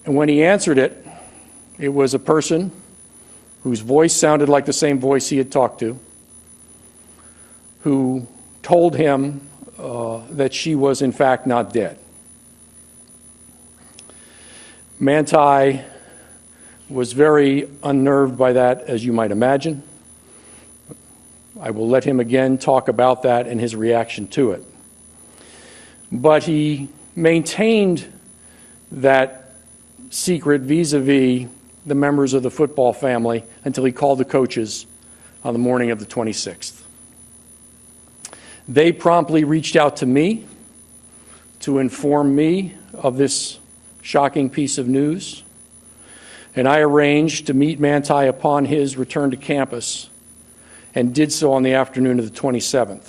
And when he answered it, it was a person whose voice sounded like the same voice he had talked to, who told him that she was in fact not dead. Manti was very unnerved by that, as you might imagine. I will let him again talk about that and his reaction to it. But he maintained that secret vis-a-vis the members of the football family until he called the coaches on the morning of the 26th. They promptly reached out to me to inform me of this shocking piece of news, and I arranged to meet Manti upon his return to campus and did so on the afternoon of the 27th.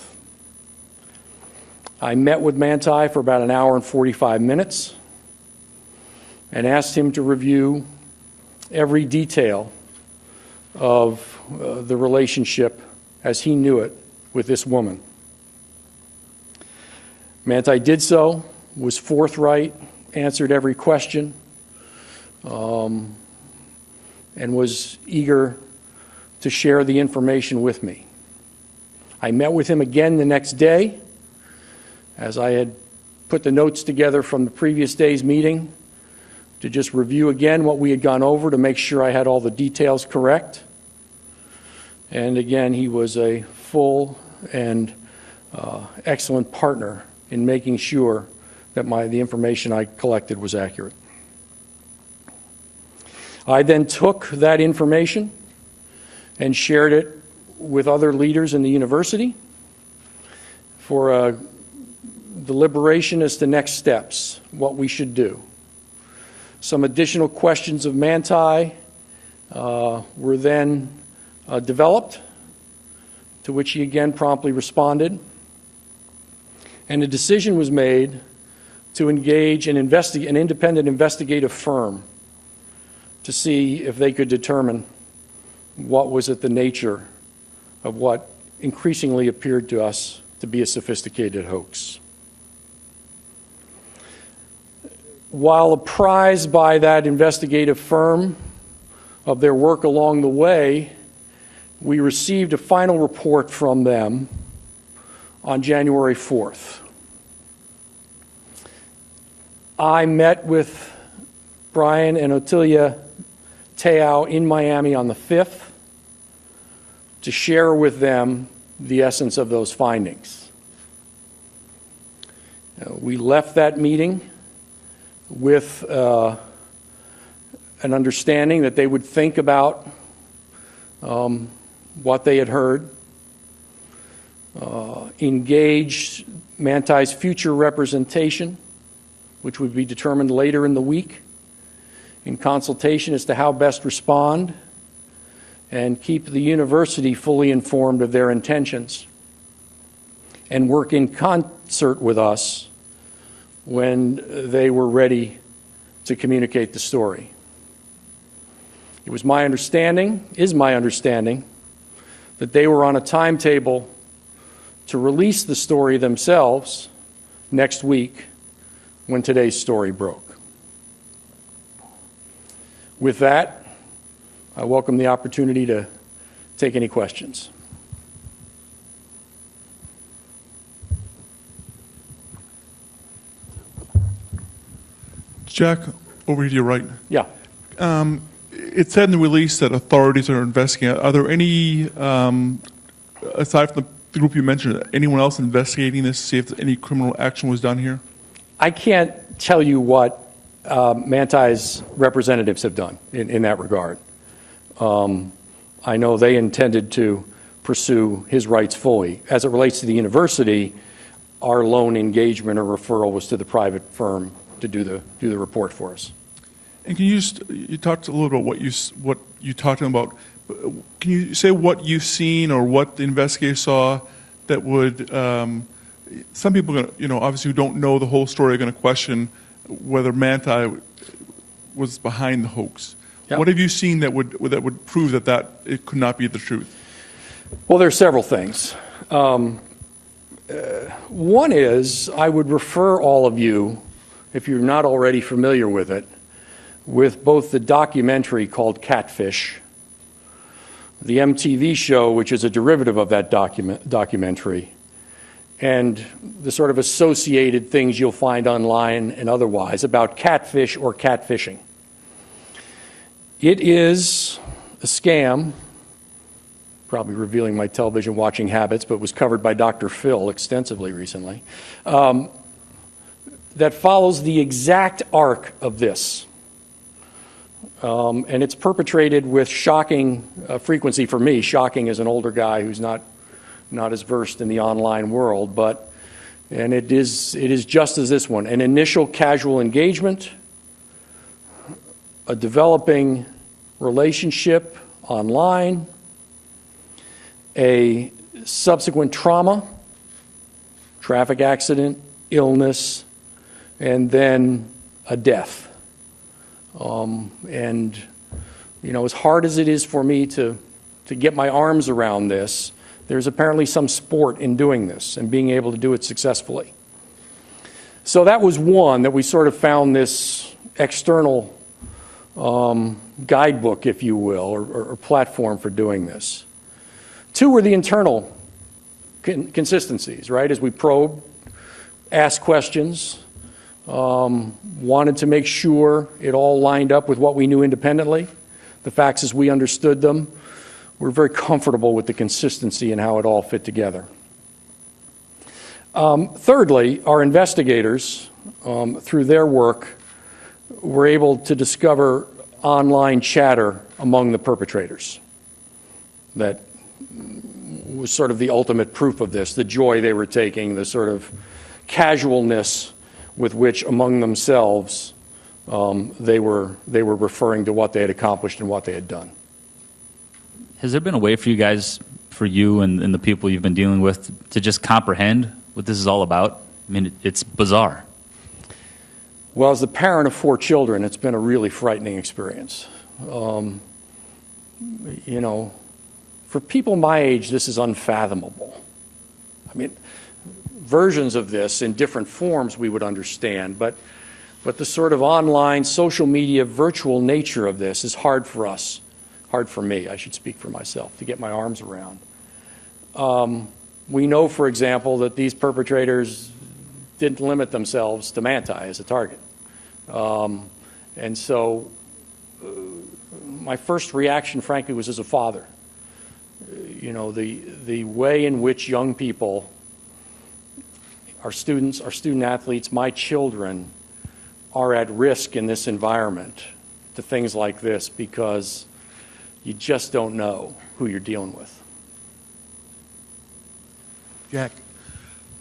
I met with Manti for about an hour and 45 minutes and asked him to review every detail of the relationship as he knew it with this woman. Manti did so, was forthright, answered every question, and was eager to share the information with me. I met with him again the next day, as I had put the notes together from the previous day's meeting to just review again what we had gone over to make sure I had all the details correct. And again, he was a full and excellent partner in making sure that the information I collected was accurate. I then took that information and shared it with other leaders in the university for a deliberation as to next steps, what we should do. Some additional questions of Manti were then developed, to which he again promptly responded. And a decision was made to engage an independent investigative firm to see if they could determine what was at the nature of what increasingly appeared to us to be a sophisticated hoax. While apprised by that investigative firm of their work along the way, we received a final report from them on January 4th. I met with Brian and Otilia Teau in Miami on the 5th to share with them the essence of those findings. We left that meeting with an understanding that they would think about what they had heard, engage Manti's future representation, which would be determined later in the week, in consultation as to how best respond, and keep the university fully informed of their intentions, and work in concert with us when they were ready to communicate the story. It was my understanding, is my understanding, that they were on a timetable to release the story themselves next week when today's story broke. With that, I welcome the opportunity to take any questions. Jack, over to your right. Yeah. It said in the release that authorities are investigating. Are there any, aside from the group you mentioned, anyone else investigating this to see if any criminal action was done here? I can't tell you what Manti's representatives have done in that regard. I know they intended to pursue his rights fully. As it relates to the university, our lone engagement or referral was to the private firm to do the report for us. And can you talked a little about what you talked about. Can you say what you've seen or what the investigators saw that would, some people, obviously who don't know the whole story are going to question whether Manti was behind the hoax. Yep. What have you seen that would prove that it could not be the truth? Well, there are several things. One is I would refer all of you, if you're not already familiar with it, with both the documentary called Catfish, the MTV show, which is a derivative of that documentary, and the sort of associated things you'll find online and otherwise about catfish or catfishing. It is a scam, probably revealing my television watching habits, but was covered by Dr. Phil extensively recently, that follows the exact arc of this. And it's perpetrated with shocking frequency for me, shocking as an older guy who's not as versed in the online world, and it is just as this one, an initial casual engagement, a developing relationship online, a subsequent trauma, traffic accident, illness, and then a death. And, you know, as hard as it is for me to get my arms around this, there's apparently some sport in doing this and being able to do it successfully. So that was one that we sort of found this external guidebook, if you will, or platform for doing this. Two were the internal consistencies, right? As we probed, asked questions, wanted to make sure it all lined up with what we knew independently, the facts as we understood them. We're very comfortable with the consistency and how it all fit together. Thirdly, our investigators, through their work, were able to discover online chatter among the perpetrators that was sort of the ultimate proof of this, the joy they were taking, the sort of casualness with which among themselves they were referring to what they had accomplished and what they had done. Has there been a way for you guys, for you and the people you've been dealing with, to just comprehend what this is all about? I mean, it's bizarre. Well, as the parent of 4 children, it's been a really frightening experience. You know, for people my age, this is unfathomable. I mean, versions of this in different forms we would understand, but the sort of online, social media, virtual nature of this is hard for us, hard for me, I should speak for myself, to get my arms around. We know, for example, that these perpetrators didn't limit themselves to Manti as a target. And so my first reaction, frankly, was as a father. You know, the way in which young people, our students, our student athletes, my children, are at risk in this environment to things like this because you just don't know who you're dealing with. Jack,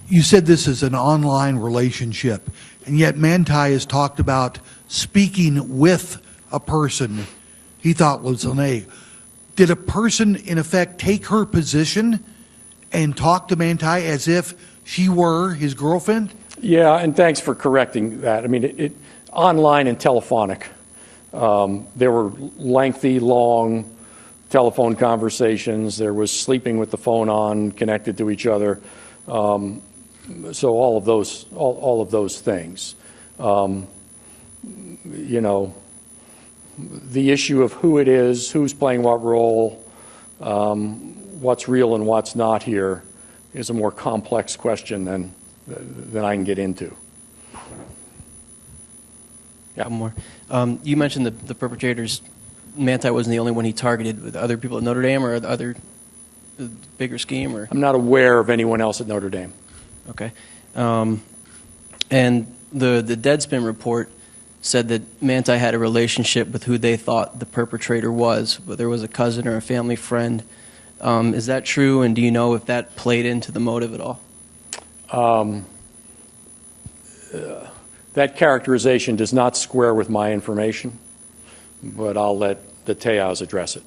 you said this is an online relationship, and yet Manti has talked about speaking with a person he thought was an A. Did a person, in effect, take her position and talk to Manti as if she were his girlfriend? Yeah, and thanks for correcting that. I mean, online and telephonic. There were lengthy, long telephone conversations. There was sleeping with the phone on, connected to each other. So all of those things. You know, the issue of who it is, who's playing what role, what's real and what's not here is a more complex question than I can get into. Yeah. One more. You mentioned the perpetrators. Manti wasn't the only one he targeted. With other people at Notre Dame or other bigger scheme? Or? I'm not aware of anyone else at Notre Dame. Okay. And the Deadspin report said that Manti had a relationship with who they thought the perpetrator was, whether it was a cousin or a family friend. Is that true, and do you know if that played into the motive at all? That characterization does not square with my information, but I'll let the Tejas address it.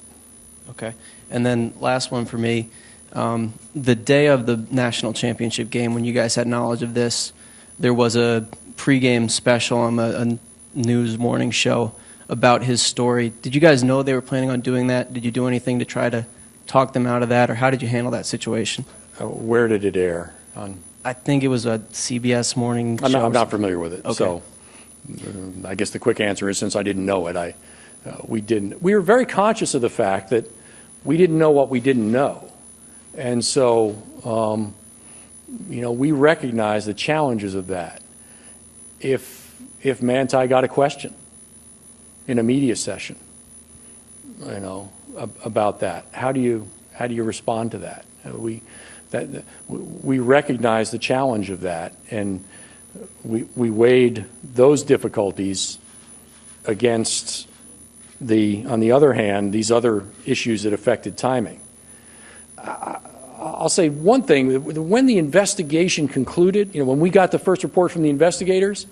Okay. And then last one for me. The day of the national championship game, when you guys had knowledge of this, there was a pregame special on a news morning show about his story. Did you guys know they were planning on doing that? Did you do anything to try to talk them out of that, or how did you handle that situation? Where did it air? I think it was a CBS morning show. I'm not familiar with it. Okay. So, I guess the quick answer is, since I didn't know it, we didn't. We were very conscious of the fact that we didn't know what we didn't know. And so, we recognize the challenges of that. If Manti got a question in a media session, about that, how do you respond to that? We recognize the challenge of that, and we weighed those difficulties against on the other hand, these other issues that affected timing. I'll say one thing: when the investigation concluded, when we got the first report from the investigators,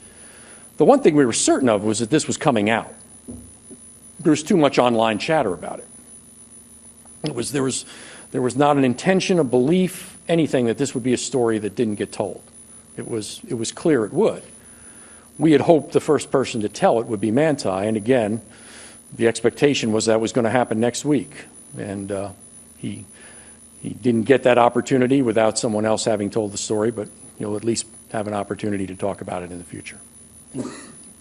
the one thing we were certain of was that this was coming out. There was too much online chatter about it. There was not an intention, a belief, anything that this would be a story that didn't get told. It was clear it would. We had hoped the first person to tell it would be Manti, and again, the expectation was that was going to happen next week, and he didn't get that opportunity without someone else having told the story, but he'll at least have an opportunity to talk about it in the future.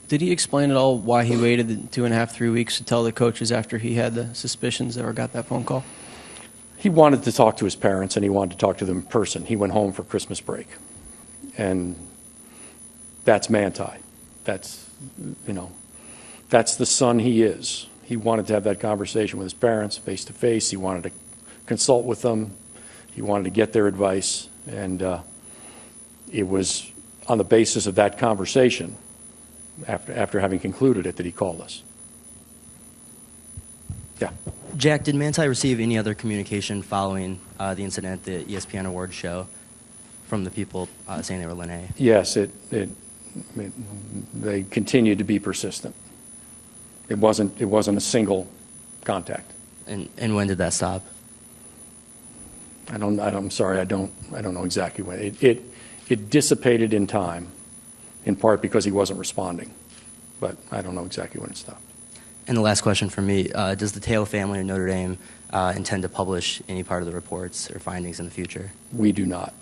Did he explain at all why he waited 2.5, 3 weeks to tell the coaches after he had the suspicions or got that phone call? He wanted to talk to his parents, and he wanted to talk to them in person. He went home for Christmas break, and that's Manti. That's the son he is. He wanted to have that conversation with his parents face to face. He wanted to consult with them. He wanted to get their advice, and it was on the basis of that conversation, after having concluded it, that he called us. Yeah. Jack, did Manti receive any other communication following the incident at the ESPN Awards show from the people saying they were Lene? Yes, they continued to be persistent. It wasn't a single contact. And when did that stop? I'm sorry, I don't know exactly when. It dissipated in time, in part because he wasn't responding, but I don't know exactly when it stopped. And the last question for me, does the Taylor family or Notre Dame intend to publish any part of the reports or findings in the future? We do not.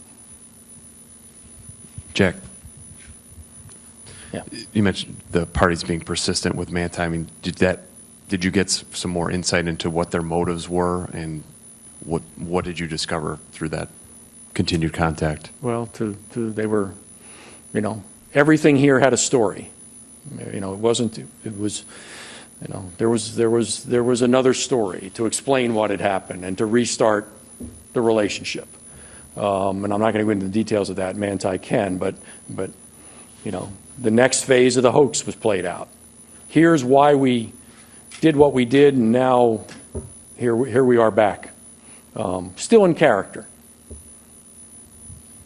Jack, Yeah. you mentioned the parties being persistent with Manti. I mean, did you get some more insight into what their motives were, and what did you discover through that continued contact? Well, they were, everything here had a story. It wasn't. It was. There was another story to explain what had happened and to restart the relationship. And I'm not going to go into the details of that. Manti can, but the next phase of the hoax was played out. Here's why we did what we did, and now here we are back, still in character.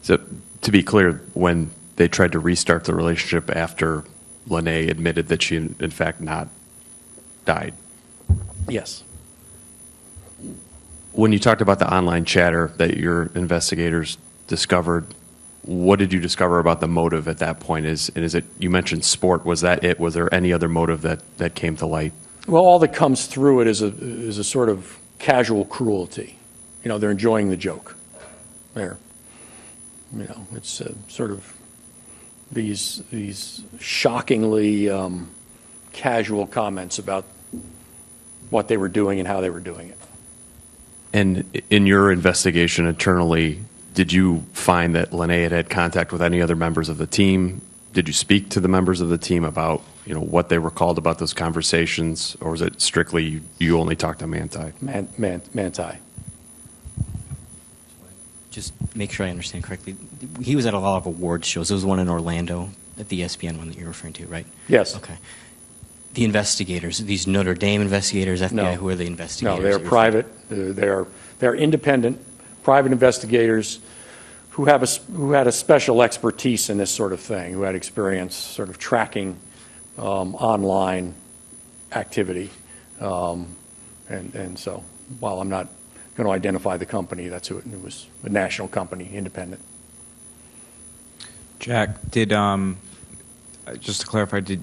So, to be clear, when they tried to restart the relationship after Lene admitted that she, in fact, not died. Yes. When you talked about the online chatter that your investigators discovered, what did you discover about the motive at that point? Is it, you mentioned sport, was that it? Was there any other motive that came to light? Well, all that comes through it is a sort of casual cruelty. They're enjoying the joke. It's sort of these shockingly casual comments about what they were doing and how they were doing it. And in your investigation internally, did you find that Lene had contact with any other members of the team? Did you speak to the members of the team about what they recalled about those conversations, or was it strictly you only talked to Manti? Manti. Just make sure I understand correctly. He was at a lot of awards shows. There was one in Orlando at the ESPN one that you're referring to, right? Yes. Okay. The investigators, these Notre Dame investigators, FBI, No. who are the investigators? No, they're private. They're independent, private investigators who had a special expertise in this sort of thing, who had experience sort of tracking online activity. And so, while I'm not going to identify the company, that's who it was, a national company, independent. Jack, just to clarify, did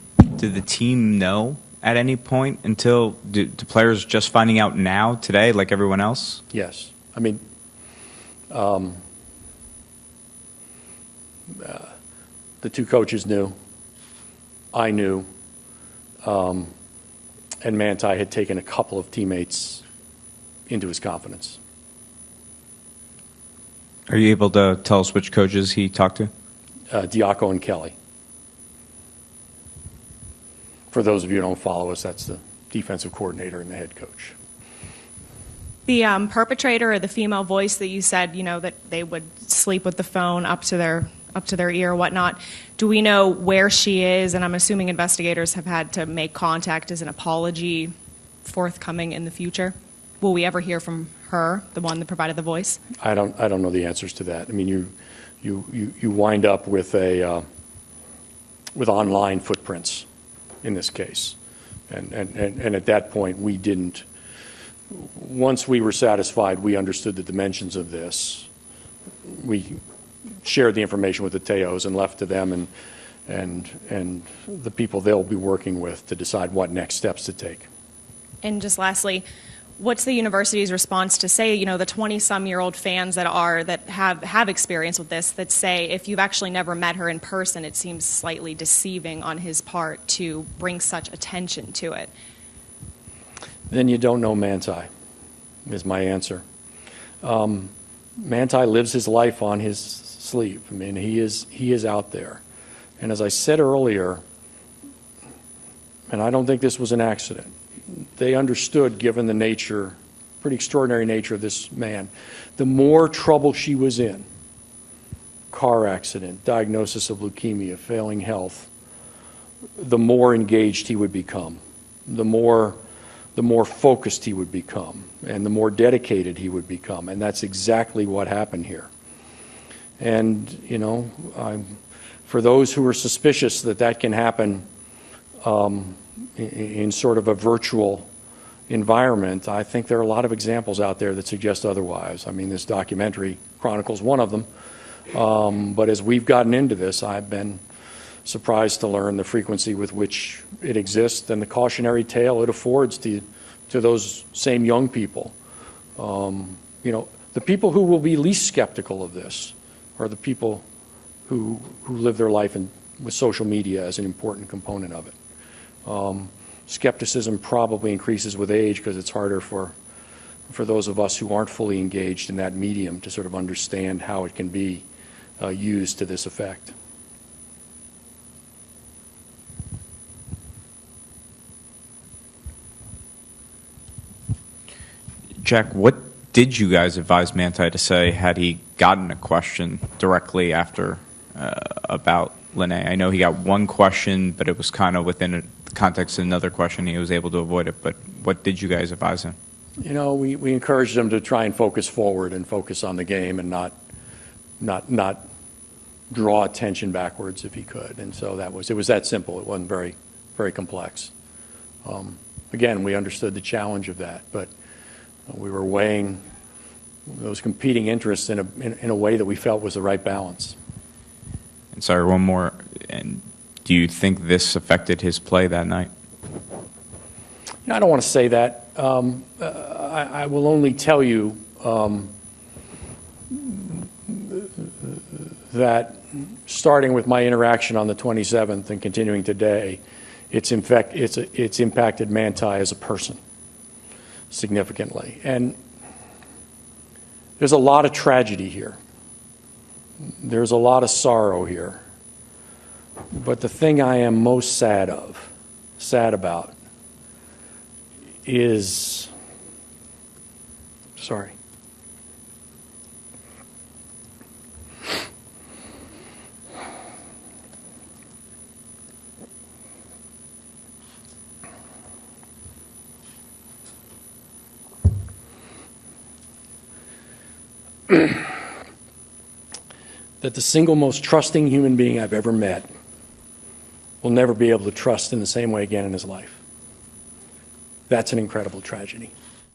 the team know at any point until do players just finding out now, today, like everyone else? Yes. I mean, the two coaches knew. I knew, and Manti had taken a couple of teammates into his confidence. Are you able to tell us which coaches he talked to? Diaco and Kelly. For those of you who don't follow us, that's the defensive coordinator and the head coach. The perpetrator or the female voice that you said, that they would sleep with the phone up to their ear or whatnot. Do we know where she is? And I'm assuming investigators have had to make contact. Is an apology forthcoming in the future? Will we ever hear from her, the one that provided the voice? I don't know the answers to that. I mean, you wind up with with online footprints in this case, and at that point we didn't. Once we were satisfied, we understood the dimensions of this. We shared the information with the Teos and left to them and the people they'll be working with to decide what next steps to take. And just lastly, what's the university's response to say, the 20-some-year-old fans that have experience with this that say if you've actually never met her in person, it seems slightly deceiving on his part to bring such attention to it? Then you don't know Manti, is my answer. Manti lives his life on his sleeve. I mean, he is out there. And as I said earlier, and I don't think this was an accident, they understood, given the nature, pretty extraordinary nature of this man, the more trouble she was in, car accident, diagnosis of leukemia, failing health, the more engaged he would become, the more focused he would become, and the more dedicated he would become. And that's exactly what happened here. And, for those who are suspicious that can happen in sort of a virtual environment, I think there are a lot of examples out there that suggest otherwise. I mean, this documentary chronicles one of them. But as we've gotten into this, I've been surprised to learn the frequency with which it exists and the cautionary tale it affords to those same young people. The people who will be least skeptical of this are the people who live their life with social media as an important component of it. Skepticism probably increases with age because it's harder for those of us who aren't fully engaged in that medium to sort of understand how it can be used to this effect. Jack, what did you guys advise Manti to say had he gotten a question directly after about Lene? I know he got one question, but it was kind of within the context of another question. He was able to avoid it. But what did you guys advise him? We encouraged him to try and focus forward and focus on the game and not draw attention backwards if he could. And so it was that simple. It wasn't very, very complex. Again, we understood the challenge of that, but we were weighing those competing interests in a way that we felt was the right balance. And sorry, one more. And do you think this affected his play that night? I don't want to say that. I will only tell you that starting with my interaction on the 27th and continuing today, it's impacted Manti as a person significantly. And there's a lot of tragedy here. There's a lot of sorrow here. But the thing I am most sad about, is, that the single most trusting human being I've ever met will never be able to trust in the same way again in his life. That's an incredible tragedy.